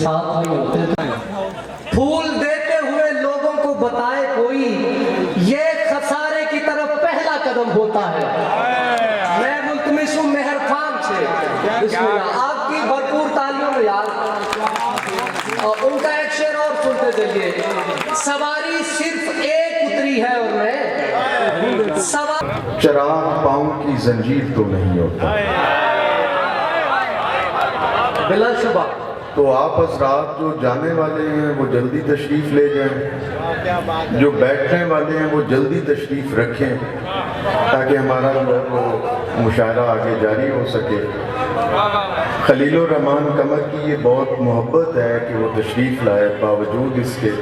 साथ नहीं होते थे। फूल देते हुए लोगों को बताए कोई, ये खसारे की तरफ पहला कदम होता है। मैं मुल्तमिस हूं मेहर खान से, आपकी भरपूर तालियों में यार। और उनका एक शेर और सुनते चलिए। सवारी सिर्फ एक उतरी है और मैं चिराग पाँव की जंजीर तो नहीं होता। बिलाशुबा तो आप हज़रात जो जाने वाले हैं वो जल्दी तशरीफ़ ले जाएं, जो बैठने वाले हैं वो जल्दी तशरीफ़ रखें, ताकि हमारा जो है वो मुशायरा आगे जारी हो सके। खलीलुर रहमान कमर की ये बहुत मोहब्बत है कि वो तशरीफ़ लाए, बावजूद इसके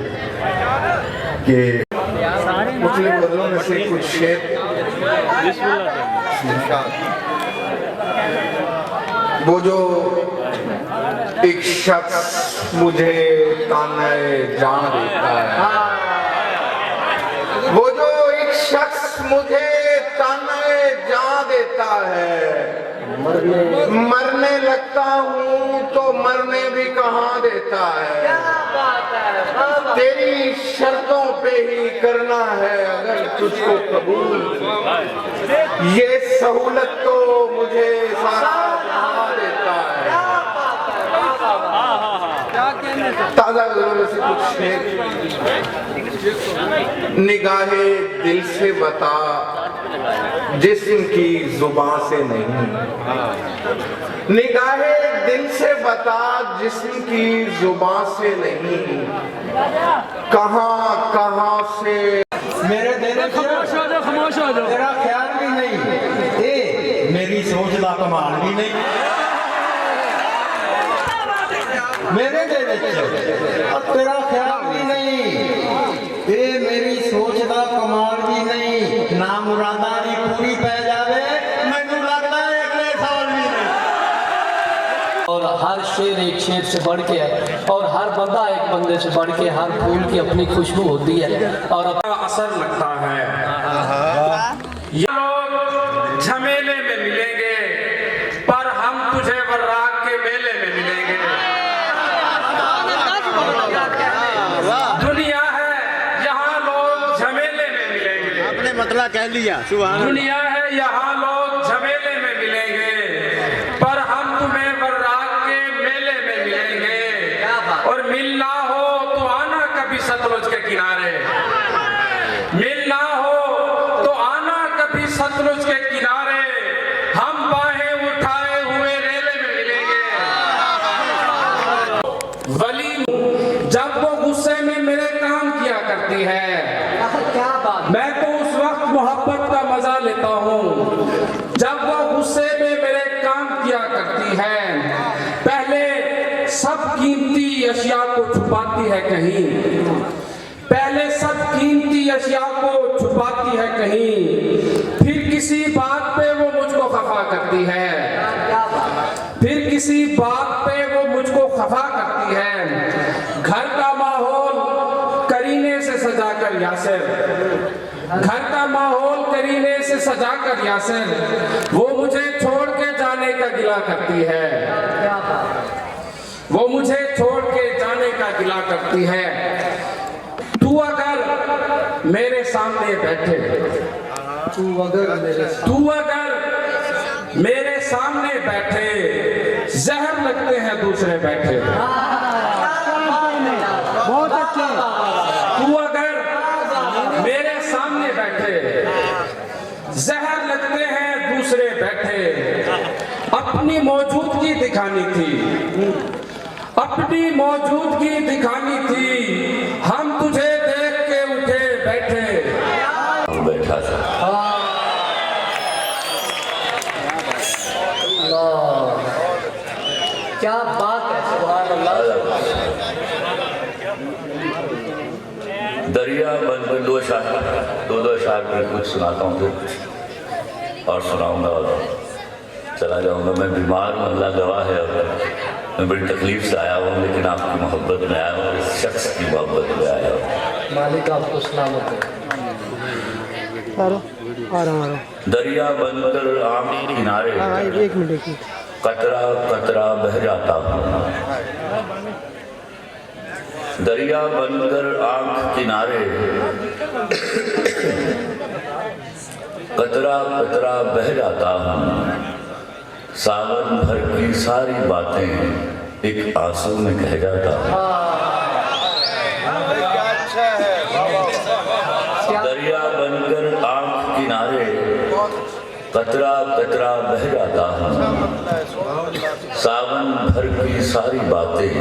कि पिछले बदलों में से कुछ शेर वो जो एक शख्स मुझे ताने जान देता है, वो जो एक शख्स मुझे ताने जान देता है, मरने लगता हूँ तो मरने भी कहाँ देता है। तेरी शर्तों पे ही करना है अगर तुझको कबूल, ये सहूलत तो मुझे सारा जहाँ देता है। ताजा गजलों से कुछ शेर। निगाहे दिल से बता जिस्म की जुबान से नहीं, निगाहे दिल से बता जिस्म की जुबान से नहीं, कहाँ कहाँ से मेरे देने खामोश हो जाओ। तेरा ख्याल भी नहीं, ए मेरी सोच का कमाल भी नहीं, मेरे देने और तेरा ख्याल भी नहीं, ए मेरी सोच का कमाल भी नहीं, ना मुरादा दी पूरी पै जावे, मैनू लगता है अगले साल भी नहीं। और हर शेर एक शेर से बढ़ के है, और हर बंदा एक बंदे से बढ़ के, हर फूल की अपनी खुशबू होती है और अपना असर लगता है। ये लोग झमेले में मिलेंगे पर हम तुझे वर्राक के मेले में मिलेंगे। दुनिया है यहाँ लोग झमेले में मिलेंगे, आपने मतलब कह लिया। दुनिया है यहाँ लोग झमेले में मिलेंगे पर हम तुम्हें वर्राक के मेले में मिलेंगे। और मिलना हो तो आना कभी सतलुज के किनारे, मिलना हो तो आना कभी सतलुज के किनारे, हम बाहें उठाए हुए रेले में मिलेंगे। वली जब वो गुस्से में मेरे काम किया करती है, क्या बात। मैं तो उस वक्त मोहब्बत का मजा लेता हूँ जब वो गुस्से में मेरे काम किया करती है। पहले सब कीमती अशिया को छुपाती है कहीं, पहले सब कीमती अशिया को छुपाती है कहीं, फिर किसी बात पे वो मुझको खफा करती है, फिर किसी बात पे वो मुझको खफा करती है। घर का माहौल करीने से सजाकर यासिर, घर का माहौल करीने से सजाकर यासिर, वो मुझे छोड़ के जाने का गिला करती है, वो मुझे छोड़ के जाने का गिला करती है। तू अगर मेरे सामने बैठे, तू अगर मेरे सामने बैठे, जहर लगते हैं दूसरे बैठे। बहुत अच्छे। तू अगर मेरे सामने बैठे, जहर लगते हैं दूसरे बैठे। अपनी मौजूदगी दिखानी थी, अपनी मौजूदगी दिखानी थी, हम तुझे देख के उठे बैठे। बैठा था क्या बात है, सुभान अल्लाह। दरिया बन बन दो अशार में कुछ सुनाता हूँ, फिर कुछ और सुनाऊंगा और चला जाऊंगा। मैं बीमार हूँ, अल्लाह गवाह है, और मैं बड़ी तकलीफ से आया हूँ, लेकिन आपकी मोहब्बत में आया हूँ, इस शख्स की मोहब्बत में आया हूँ। मालिक आपको सलामत है। दरिया बनकर आम किनारे एक मिनट कतरा कतरा बह जाता हूँ, दरिया बनकर आंख किनारे कतरा कतरा बह जाता हूँ, सावन भर की सारी बातें एक आंसू में कह जाता हूँ। दरिया बनकर आंख किनारे कतरा कतरा बह जाता हूँ, सावन भर की सारी बातें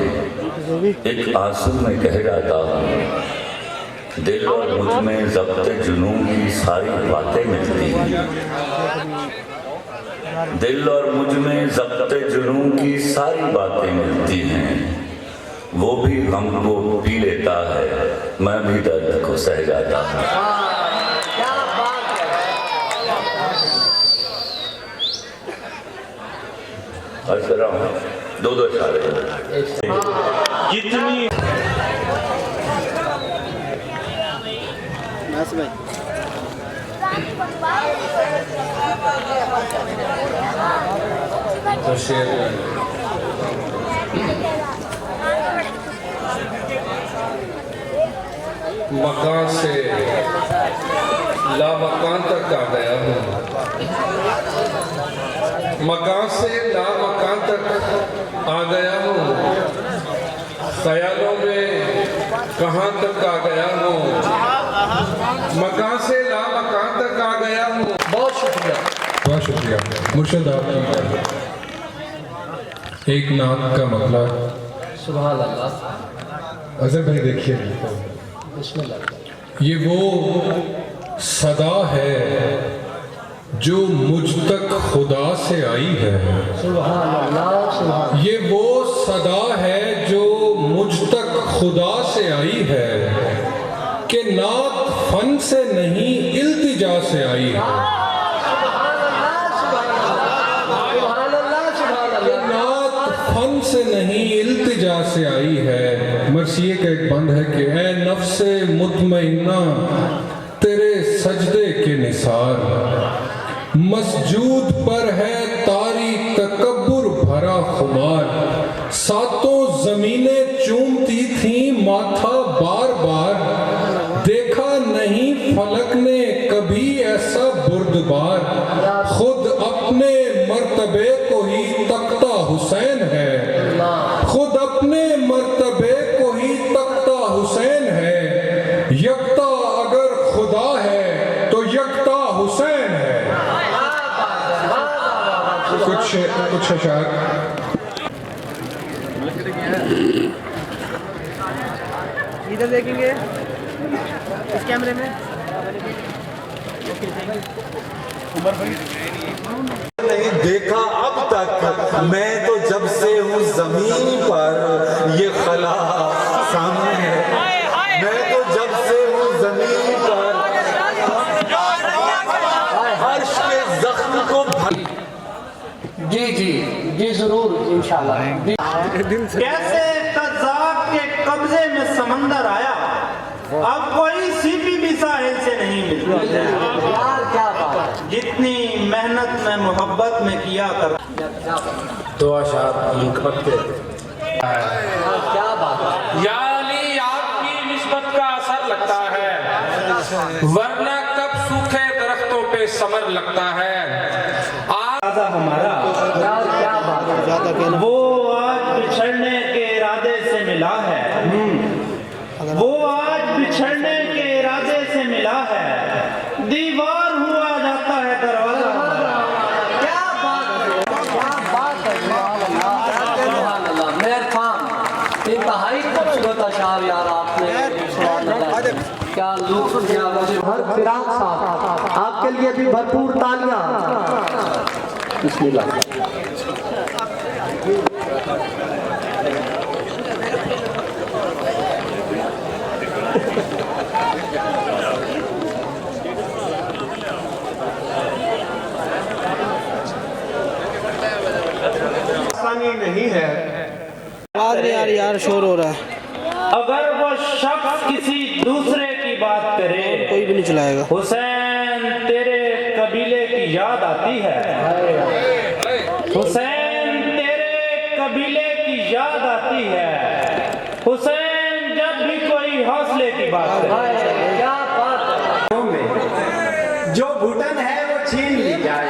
एक आंसू में कह जाता हूँ। दिल और मुझ में ज़ब्त जुनून की सारी बातें मिलती हैं, दिल और मुझ में ज़ब्त जुनून की सारी बातें मिलती हैं। वो भी गम को पी लेता है, मैं भी दर्द को सह जाता हूँ। अर्ज कर रहा हूँ, दो इशारे कितनी तो शेर मकान से लामकान तक आ गया हूँ, मकान से लामकान तक आ गया हूँ, ख्यालों में कहाँ तक आ गया हूँ, मकान से लामकान तक आ गया हूँ। बहुत शुक्रिया। बहुत शुक्रिया मुर्शद आपकी। एक नात का मतलब सुभान अल्लाह। अजहर भाई देखिए, बिस्मिल्लाह। ये वो सदा है जो मुझ तक खुदा से आई है, सुभान अल्लाह, सुभान। ये वो सदा है जो मुझ तक खुदा से आई है, कि नात फन से नहीं इल्तिजा से आई है। नात फन से नहीं इल्तिजा से आई है। मरसिए का एक बंद है कि ऐ नफ्से मुतमइन्ना तेरे सजदे के निसार, मस्जूद पर है तारी तकब्बुर भरा खुमार, सातों जमीनें चूमती थी माथा बार बार, देखा नहीं फलक ने कभी ऐसा बुर्दबार, खुद अपने मर्तबे को ही तख्ता हुसैन है, खुद अपने मर्तबे को ही तख्ता हुसैन है, यकता अगर खुदा है तो यकता हुसैन है। कुछ अशार इधर देखेंगे इस कैमरे में। नहीं देखा अब तक मैं तो जब से हूँ जमीन पर, ये खला सामने है, मैं तो जब से हूँ जमीन पर, अर्श के जख्म को जी जी जी जरूर इंशाल्लाह। कैसे कज़ाक के कब्जे में समंदर आया, अब कोई सीपी भी साहिल से नहीं मिलती। यार क्या बात है। जितनी मेहनत में मोहब्बत में किया कर। दो अशार मुनकबत के क्या बात है। या अली आपकी निस्बत का असर लगता है, वरना कब सूखे दरख्तों पे समर लगता है। हमारा यार क्या बात है। वो आज बिछड़ने के इरादे से मिला है, वो आज बिछड़ने के इरादे से मिला है, दीवार हुआ जाता है दरवाजा। क्या बात है, क्या बात है। सुभान अल्लाह। मेहर खान, इंतहाई खूबसूरत अशार यार आपने। सुभान अल्लाह, क्या लुत्फ दिया मुझे। हर फिराक साहब आपके लिए भी भरपूर तालियां। बिस्मिल्लाह। आसानी नहीं है। आवाज नहीं आ रही यार, शोर हो रहा है। अगर वो शख्स किसी दूसरे की बात करे, कोई भी नहीं चलाएगा। हुसैन तेरे कबीले की याद आती है, हुसैन तेरे कबीले की याद आती है, हुसैन जब बड़ी हौसले की बात है। क्या बात है। जो घुटन है वो छीन ली जाए।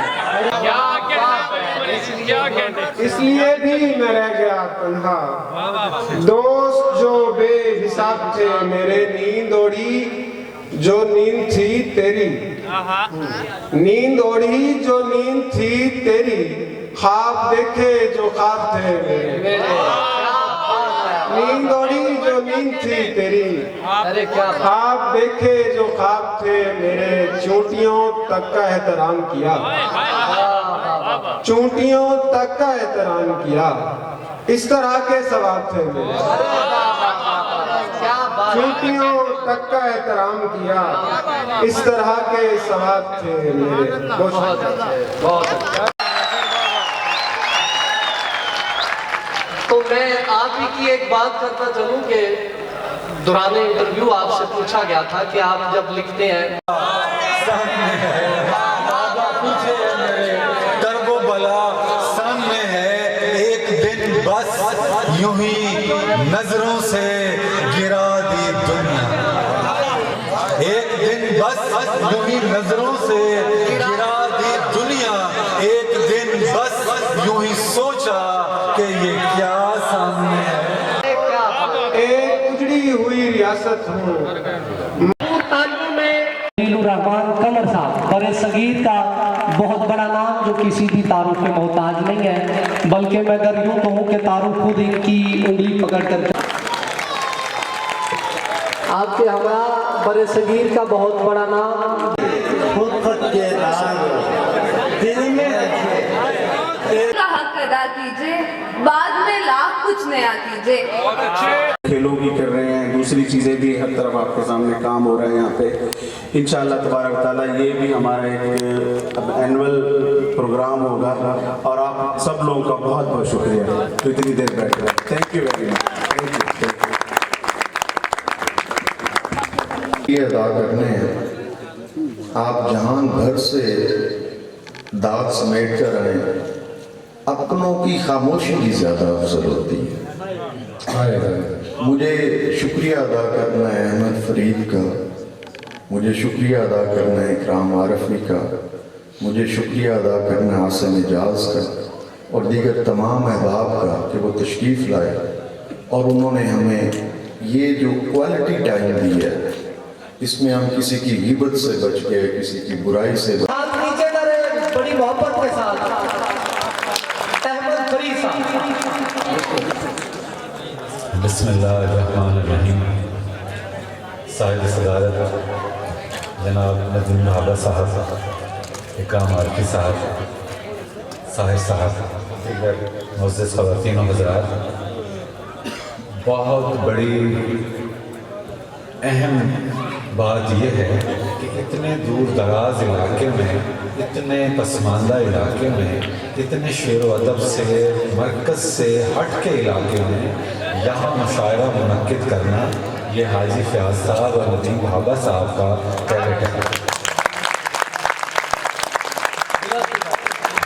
इसलिए भी मैं रह गया तन्हा, दोस्त जो बेहिसाब थे मेरे, नींद ओढ़ी जो नींद थी तेरी, नींद ओढ़ी जो नींद थी तेरी, ख्वाब देखे जो ख्वाब थे मेरे, नींद ओढ़ी जो नींद थी तेरी, अरे क्या ख्वाब देखे जो ख्वाब थे मेरे, चोटियों तक का एहतराम किया, चोटियों तक का एहतराम किया, इस तरह के सवाब थे मेरे, चोटियों तक का एहतराम किया, इस तरह के सवाब थे मेरे। बहुत अच्छा। तो मैं आप ही की एक बात करता चलूं कि दौरान इंटरव्यू आपसे पूछा गया था कि आप जब लिखते हैं दर्दो बला सामने है, एक दिन बस यूं ही नजरों से गिरा दी दुनिया, एक दिन बस यूं ही नजरों से गिरा दी दुनिया, एक दिन बस यूं ही सोचा कि ये क्या सामने है। एक उजड़ी हुई रियासत हूँ। रहमान कमर साहब बड़े संगीत का बहुत बड़ा नाम जो किसी भी तारुफ के मोहताज नहीं है, बल्कि मैं अगर यूं कहूं कि तारुफ खुद इनकी उंगली पकड़ कर आपके हमारा बड़े संगीत का बहुत बड़ा नाम खुद के दिल में का हक अदा कीजिए, बाद में लाख कुछ नया कीजिए। खेलों की कर रहे हैं, दूसरी चीज़ें भी हर तरफ आपके सामने काम हो रहे हैं यहाँ पे। इंशाअल्लाह तबारक ताला ये भी हमारा एक अब एनुअल प्रोग्राम होगा और आप सब लोगों का बहुत बहुत शुक्रिया तो इतनी देर बैठ गए। Thank you very much. ये अदा करने हैं, आप जहान भर से दाद समेट कर आए, अपनों की खामोशी की ज़्यादा अफजल होती है। मुझे शुक्रिया अदा करना है अहमद फरीद का, मुझे शुक्रिया अदा करना है इकराम आरफी का, मुझे शुक्रिया अदा करना है आसिम एजाज का और दीगर तमाम अहबाब का कि वो तशरीफ़ लाए और उन्होंने हमें ये जो क्वालिटी टाइम दी है, इसमें हम किसी की गिबत से बच गए, किसी की बुराई से बड़ी मोहब्बत के साथ अहमद फरीद साहब। बिस्मिल्लाहिर्रहमानिर्रहीम। साहिब सदारत जनाब नदीम भाबा साहब, इकराम आरफी साहब, साहिर साहब, मुअज़्ज़ज़ ख़वातीन व हज़रात, बहुत बड़ी अहम बात यह है कि इतने दूर दराज इलाके में, इतने पसमानदा इलाके में, इतने शेर व अदब से मरकज़ से हट के इलाके में यहाँ मुशायरा मुनक्किद करना, ये हाजी फ़याज़ साहब और नदीम भाबा साहब का टैलेंट है।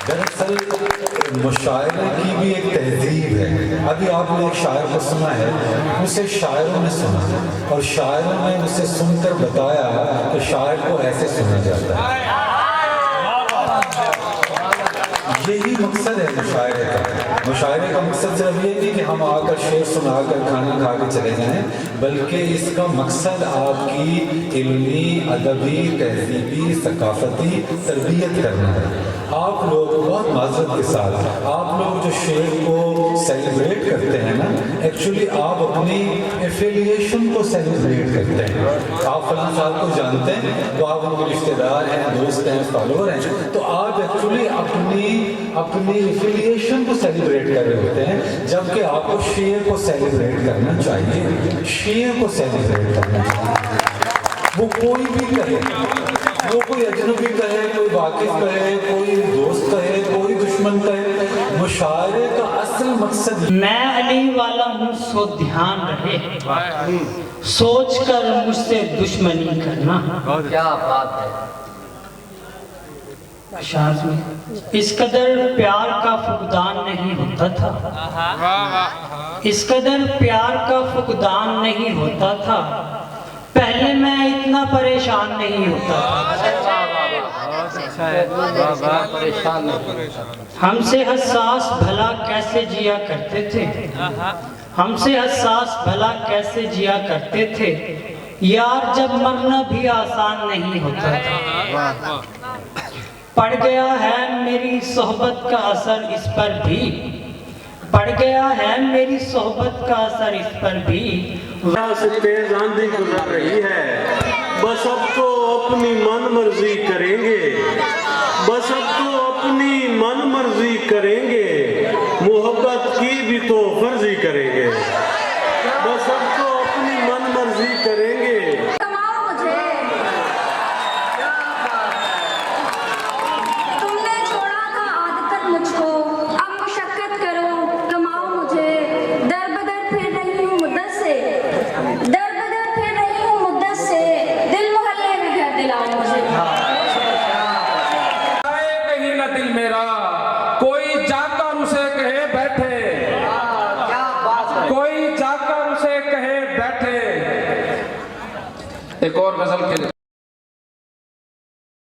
दरअसल मुशायरे की भी एक तहजीब है। अभी आपने एक शायर को सुना है, उसे शायरों ने सुना और शायरों ने उसे सुनकर बताया कि शायर को ऐसे सुना जाता है। यही मकसद है मुशायरे का। मुशायरे का मकसद सिर्फ ये नहीं कि हम आकर शेर सुनाकर खाना खा के चले जाएं, बल्कि इसका मकसद आपकी इल्मी, अदबी, तहजीबी, सकाफती तरबियत करना है। आप लोग बहुत माज़रत के साथ, आप लोग जो शेर को सेलिब्रेट करते हैं ना, एक्चुअली आप अपनी एफिलिएशन को सेलिब्रेट करते हैं। आप फलां साहब को जानते हैं तो आप उनके रिश्तेदार हैं, दोस्त हैं, फॉलोअर हैं, तो आप एक्चुअली अपनी एफिलिएशन को सेलिब्रेट कर रहे होते हैं, जबकि आपको शेर को सेलिब्रेट करना चाहिए। शेर को सेलिब्रेट करना चाहिए, वो कोई भी कहे, वो कोई अजनबी कहे, कोई वाकिफ कहे, कोई दोस्त कहे, कोई दुश्मन कहे, मुशायरे का असल मकसद मैं अली वाला हूँ सो ध्यान रहे, सोच कर मुझसे दुश्मनी करना। क्या बात है। शायद में इस कदर प्यार का फुकदान नहीं होता था, इस कदर प्यार का फुकदान नहीं होता था, पहले मैं इतना परेशान नहीं होता हमसे हसास भला कैसे जिया करते थे हमसे हसास भला कैसे जिया करते थे यार जब मरना भी आसान नहीं होता था पड़ गया है मेरी सोहबत का असर इस पर भी पड़ गया है मेरी सोहबत का असर इस पर भी से तेज आंधी गुजर रही है बस अब तो अपनी मन मर्जी करेंगे बस अब तो अपनी मन मर्जी करेंगे मोहब्बत की भी तो फर्जी करेंगे बस अब तो अपनी मन मर्जी करेंगे तुमने छोड़ा था आदतन मुझको अब मुशक्कत करो कमाओ मुझे दर बदर फिर रही हूँ मुद्दत से दर बदर फिर रही हूँ मुद्दत से दिल मोहल्ले में घर दिलाओ मुझे कहीं न दिल मेरा कोई जाकर उसे कहे बैठे कोई जाकर उसे कहे बैठे एक और गजल के